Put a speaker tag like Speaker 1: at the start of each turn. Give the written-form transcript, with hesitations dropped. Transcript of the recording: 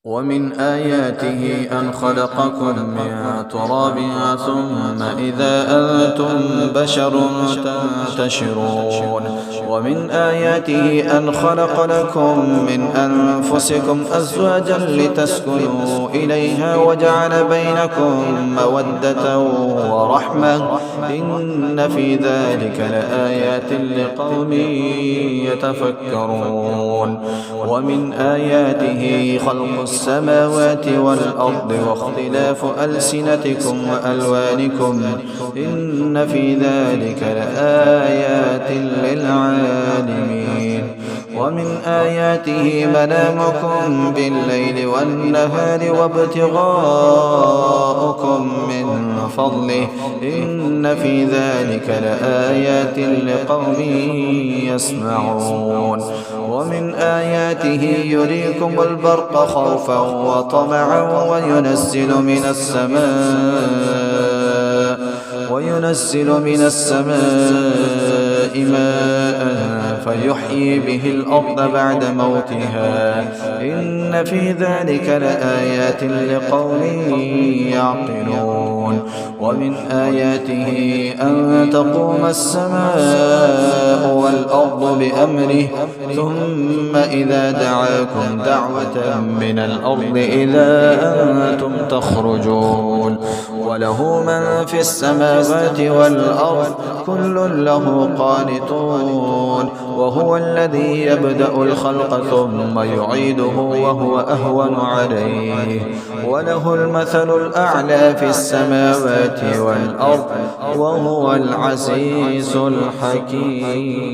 Speaker 1: ومن آياته أن خلقكم من تراب ثم إذا أنتم بشر تنتشرون. ومن آياته أن خلق لكم من أنفسكم أزواجا لتسكنوا إليها وجعل بينكم مودة ورحمة إن في ذلك لآيات لقوم يتفكرون. ومن آياته خلق السماوات والأرض واختلاف ألسنتكم وألوانكم إن في ذلك لآيات للعالمين. ومن آياته منامكم بالليل والنهار وابتغاؤكم من فضله إن في ذلك لآيات لقوم يسمعون. ومن آياته يريكم البرق خوفا وطمعا وينزل من السماء ماء فيحيي به الأرض بعد موتها إن في ذلك لآيات لقوم يعقلون. ومن آياته أن تقوم السماء والأرض بأمره ثم إذا دعاكم دعوة من الأرض إذا أنتم تخرجون. وله من في السماوات والأرض كل له قانتون. وهو الذي يبدأ الخلق ثم يعيده وهو أهون عليه وله المثل الأعلى في السماوات والأرض وهو العزيز الحكيم.